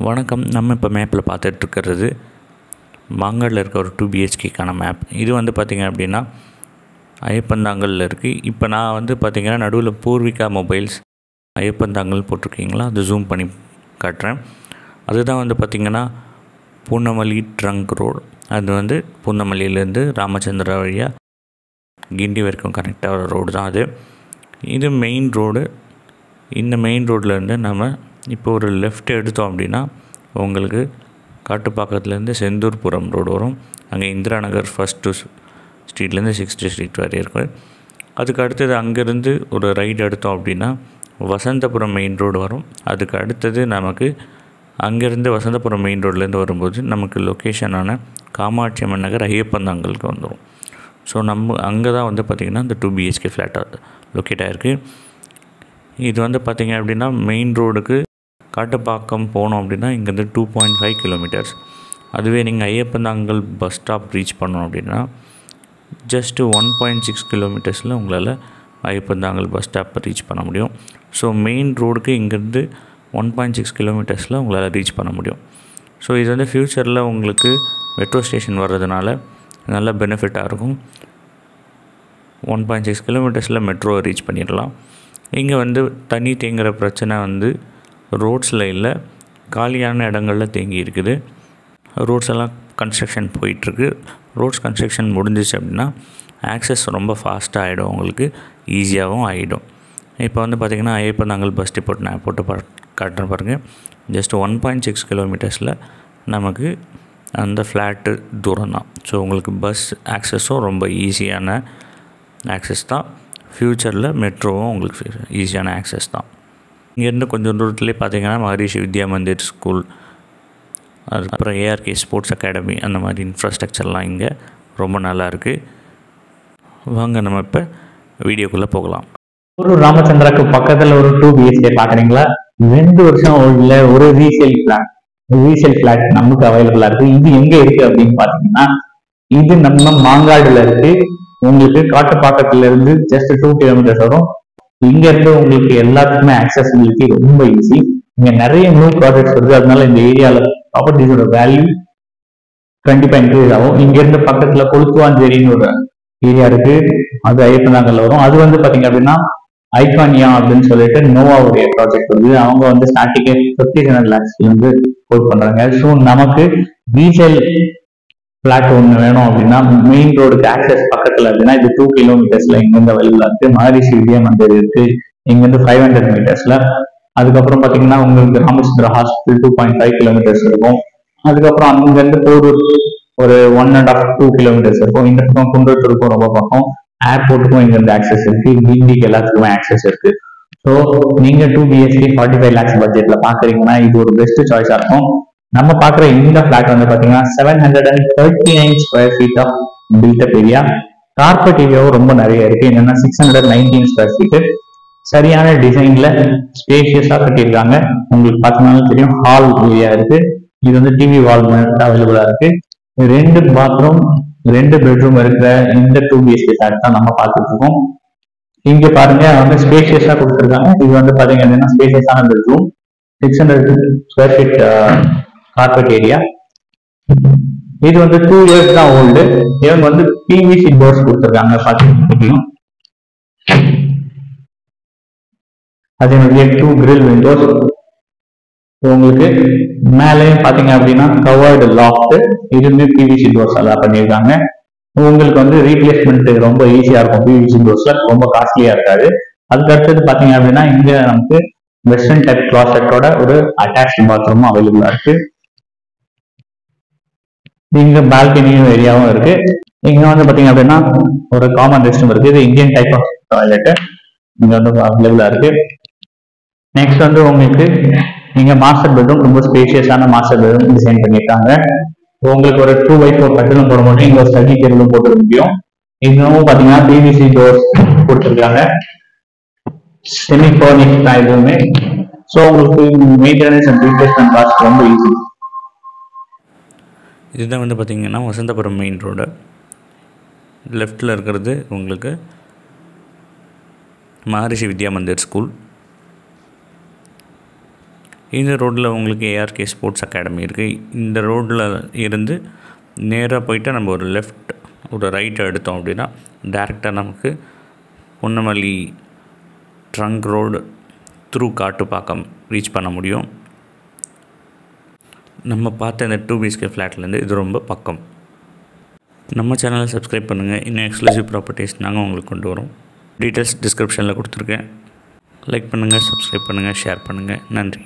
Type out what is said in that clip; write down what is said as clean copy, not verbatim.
வணக்கம். நம்ம இப்போ மேப்பில் பார்த்துட்ருக்கிறது மாங்காடில் இருக்க ஒரு 2 BHKக்கான மேப். இது வந்து பார்த்திங்க அப்படின்னா ஐயப்பந்தாங்கலில் இருக்குது. இப்போ நான் வந்து பார்த்திங்கன்னா நடுவில் பூர்விகா மொபைல்ஸ் ஐயப்பந்தாங்கல் போட்டிருக்கீங்களா, அது ஜூம் பண்ணி காட்டுறேன். அதுதான் வந்து பார்த்திங்கன்னா பூந்தமல்லி ட்ரங்க் ரோடு. அது வந்து பூந்தமல்லியிலேருந்து ராமச்சந்திரா வழியாக கிண்டி வரைக்கும் கனெக்ட் ஆகிற ரோடு தான் அது. இது மெயின் ரோடு. இந்த மெயின் ரோட்லேருந்து நம்ம இப்போ ஒரு லெஃப்ட் எடுத்தோம் அப்படின்னா உங்களுக்கு காட்டுப்பாக்கத்துலேருந்து செந்தூர்புரம் ரோடு வரும். அங்கே இந்திரா நகர் 1st ஸ்ட்ரீட்லேருந்து 6th ஸ்ட்ரீட் வரை இருக்குது. அதுக்கு அடுத்தது அங்கேருந்து ஒரு ரைட் எடுத்தோம் அப்படின்னா வசந்தபுரம் மெயின் ரோடு வரும். அதுக்கு அடுத்தது நமக்கு அங்கேருந்து வசந்தபுரம் மெயின் ரோட்லேருந்து வரும்போது நமக்கு லொக்கேஷனான காமாட்சி அம்மன் நகர் ஐயப்பந்தாங்கலுக்கு வந்துடும். ஸோ நம்ம அங்கே தான் வந்து பார்த்திங்கன்னா இந்த 2 BHK ஃப்ளாட்டாக லொக்கேட் ஆகிருக்கு. இது வந்து பார்த்திங்க அப்படின்னா மெயின் ரோடுக்கு காட்டுப்பாக்கம் போனோம் அப்படின்னா இங்கேருந்து 2.5 கிலோமீட்டர்ஸ். அதுவே நீங்கள் ஐயப்பந்தாங்கல் பஸ் ஸ்டாப் ரீச் பண்ணோம் அப்படின்னா ஜஸ்ட்டு 1.6 கிலோமீட்டர்ஸில் உங்களால் ஐயப்பந்தாங்கல் பஸ் ஸ்டாப்பை ரீச் பண்ண முடியும். ஸோ மெயின் ரோடுக்கு இங்கேருந்து 1.6 கிலோமீட்டர்ஸில் உங்களால் ரீச் பண்ண முடியும். ஸோ இது வந்து ஃப்யூச்சரில் உங்களுக்கு மெட்ரோ ஸ்டேஷன் வர்றதுனால நல்ல பெனிஃபிட்டாக இருக்கும். 1.6 கிலோமீட்டர்ஸில் மெட்ரோவை ரீச் பண்ணிடலாம். இங்கே வந்து தண்ணி தேங்குகிற பிரச்சனை வந்து ரோட்ஸில் இல்லை, காலியான இடங்களில் தேங்கி இருக்குது. ரோட்ஸ் எல்லாம் கன்ஸ்ட்ரக்ஷன் போயிட்டுருக்கு. ரோட்ஸ் கன்ஸ்ட்ரக்ஷன் முடிஞ்சிச்சு அப்படின்னா ஆக்சஸ் ரொம்ப ஃபாஸ்ட்டாக ஆகிடும், உங்களுக்கு ஈஸியாகவும் ஆகிடும். இப்போ வந்து பார்த்திங்கன்னா ஐயப்பந்தாங்கல் பஸ் டிப்போட் நான் போட்டு காட்டுறேன் பாருங்கள். ஜஸ்ட் 1.6 கிலோமீட்டர்ஸில் நமக்கு அந்த ஃப்ளாட்டு தூரம் தான். ஸோ உங்களுக்கு பஸ் ஆக்சஸும் ரொம்ப ஈஸியான ஆக்சஸ் தான். ஃப்யூச்சரில் மெட்ரோவும் உங்களுக்கு ஈஸியான ஆக்சஸ் தான். இங்கேருந்து கொஞ்சம் தூரத்துலேயே பார்த்திங்கன்னா மகரிஷி வித்யா மந்திர் ஸ்கூல், அதுக்கப்புறம் ARK ஸ்போர்ட்ஸ் அகாடமி, அந்த மாதிரி இன்ஃப்ராஸ்ட்ரக்சர்லாம் இங்கே ரொம்ப நல்லாயிருக்கு. வாங்க நம்ம இப்போ வீடியோக்குள்ளே போகலாம். ஒரு ராமச்சந்திராக்கு பக்கத்தில் ஒரு 2 BHK பார்க்குறீங்களா? 2 வருஷம் ஓல்டில் ஒரு ரீசேல் ஃபிளாட் நமக்கு அவைலபிளாக இருக்குது. இது எங்கே இருக்குது அப்படின்னு பார்த்தீங்கன்னா இது நம்ம மாங்காடுல இருக்குது. உங்களுக்கு காட்டுப்பாக்கத்துல இருந்து ஜஸ்ட் 2 கிலோமீட்டர்ஸ் வரும். இங்க இருந்து உங்களுக்கு எல்லாத்துக்குமே ஆக்சசிபிலிட்டி ரொம்ப ஈஸி. இங்க நிறைய நியூ ப்ராஜெக்ட்ஸ் வருது, அதனால இந்த ஏரியால ப்ராப்பர்ட்டிஸோட வேல்யூ கண்டிப்பா இன்க்ரீஸ் ஆகும். இங்க இருந்து பக்கத்துல கொளுத்துவாஞ்சேரின்னு ஒரு ஏரியா இருக்கு, அது ஐயப்பந்தாங்கல்ல வரும். அது வந்து பாத்தீங்க அப்படின்னா ஐகானியா அப்படின்னு சொல்லிட்டு நோவாவுடைய ப்ராஜெக்ட் வருது. அவங்க வந்து ஸ்டார்டிங்கே 57 lakhs வந்து கோட் பண்றாங்க. ஸோ நமக்கு ரீசேல் பிளாட் ஒன்று வேணும் அப்படின்னா மெயின் ரோடுக்கு ஆக்சஸ் பக்கத்தில் அப்படின்னா இது 2 கிலோமீட்டர்ஸ்ல இங்கிருந்து அவைலபிளா இருக்கு. மகரிஷி வித்யா மந்திர் இருக்கு இங்கிருந்து 500 மீட்டர்ஸ்ல. அதுக்கப்புறம் பாத்தீங்கன்னா உங்களுக்கு ராமச்சந்திரா ஹாஸ்பிட்டல் 2.5 கிலோமீட்டர்ஸ் இருக்கும். அதுக்கப்புறம் அங்கிருந்து போரூர் ஒரு 1.5 2 கிலோமீட்டர்ஸ் இருக்கும். இந்த பக்கம் குன்றத்தூருக்கும் ரொம்ப பக்கம். ஏர்போர்ட்டுக்கும் இங்கிருந்து ஆக்சஸ் இருக்கு. கிண்டிக்கு எல்லாத்துக்குமே ஆக்சஸ் இருக்கு. ஸோ நீங்க 2 BHK 45 lakhs பட்ஜெட்ல பாக்குறீங்கன்னா இது ஒரு பெஸ்ட் சாய்ஸா இருக்கும். நம்ம பாக்குற இந்த பிளாட் வந்து பாத்தீங்கன்னா 739 square feet of built up area. Carpet ஏரியாவும் ரொம்ப நிறைய இருக்கு. என்னன்னா 619 ஸ்கொயர் ஃபீட் சரியான டிசைன்ல ஸ்பேஷியஸா கட்டியிருக்காங்க. உங்களுக்கு பார்த்தீங்கன்னாலும் தெரியும், ஹால் ஏரியா இருக்கு. இது வந்து டிவி வால் அவைலபிளா இருக்கு. 2 பாத்ரூம் 2 பெட்ரூம் இருக்கிற இந்த 2 BHK பிளாட் தான் நம்ம பார்த்துட்டு இருக்கோம். இங்க பாருங்க வந்து ஸ்பேஷியஸா கொடுத்துருக்காங்க. இது வந்து பாத்தீங்க அப்படின்னா ஸ்பேஷியஸான bedroom, 600 square feet carpet area. இது வந்து 2 years தான் ஓல்டு. இவங்க வந்து PVC டோர்ஸ் கொடுத்துருக்காங்க பாத்தீங்கன்னா. அதே மாதிரி 2 கிரில் விண்டோஸ். உங்களுக்கு மேலேயும் பாத்தீங்க அப்படின்னா கவர்டு லாஃப்ட், இதுவுமே PVC டோர்ஸ் எல்லாம் பண்ணியிருக்காங்க. உங்களுக்கு வந்து ரீப்ளேஸ்மெண்ட் ரொம்ப ஈஸியா இருக்கும். PVC டோர்ஸ்ல ரொம்ப காஸ்ட்லியா இருக்காது. அதுக்கு அடுத்தது பாத்தீங்க அப்படின்னா இங்க நமக்கு வெஸ்டர்ன் டைப் கிளாசெட்டோட ஒரு அட்டாச்ட் பாத்ரூமும் அவைலபிளா இருக்கு. இங்க பால்கனியும் ஏரியாவும் இருக்கு. இங்க வந்து பாத்தீங்க அப்படின்னா ஒரு காமன் ரெஸ்ட் ரூம் இருக்கு. இது இந்தியன் டைப் ஆஃப் டாய்லெட் இங்க வந்து அவைலபிளா இருக்கு. நெக்ஸ்ட் வந்து உங்களுக்கு இங்க மாஸ்டர் பெட்ரூம், ரொம்ப ஸ்பேஷியஸான மாஸ்டர் பெட்ரூம் டிசைன் பண்ணியிருக்காங்க. உங்களுக்கு ஒரு 2x4 கட்டிலும் போட முடியும், இங்க ஒரு ஸ்டடி டேபிளும் போட்டு முடியும். இன்னமும் பாத்தீங்கன்னா PVC டோர்ஸ் கொடுத்துருக்காங்க. செமி ஃபர்னிஷ்ட் தான் இதுவுமே. ஸோ உங்களுக்கு மெயின்டெனன்ஸ் அண்ட் ரீப்ளேஸ்மெண்ட் காஸ்ட் ரொம்ப ஈஸி. இதுதான் வந்து பார்த்திங்கன்னா வசந்தபுரம் மெயின் ரோடு. லெஃப்டில் இருக்கிறது உங்களுக்கு மகரிஷி வித்யா மந்திர் ஸ்கூல். இந்த ரோட்டில் உங்களுக்கு ஏஆர்கே ஸ்போர்ட்ஸ் அகாடமி இருக்குது. இந்த ரோட்டில் இருந்து நேராக போயிட்டு நம்ம ஒரு லெஃப்ட் ஒரு ரைட்டை எடுத்தோம் அப்படின்னா டேரெக்டாக நமக்கு Poonamallee trunk road through Kattupakkam reach பண்ண முடியும். நம்ம பார்த்த இந்த 2 BHK ஃப்ளாட்லேருந்து இது ரொம்ப பக்கம். நம்ம சேனலை சப்ஸ்கிரைப் பண்ணுங்கள். இன்னும் எக்ஸ்க்ளூசிவ் ப்ராப்பர்ட்டிஸ் நாங்கள் உங்களுக்கு கொண்டு வரோம். டீட்டெயில்ஸ் டிஸ்கிரிப்ஷனில் கொடுத்துருக்கேன். லைக் பண்ணுங்கள், சப்ஸ்கிரைப் பண்ணுங்கள், ஷேர் பண்ணுங்கள். நன்றி.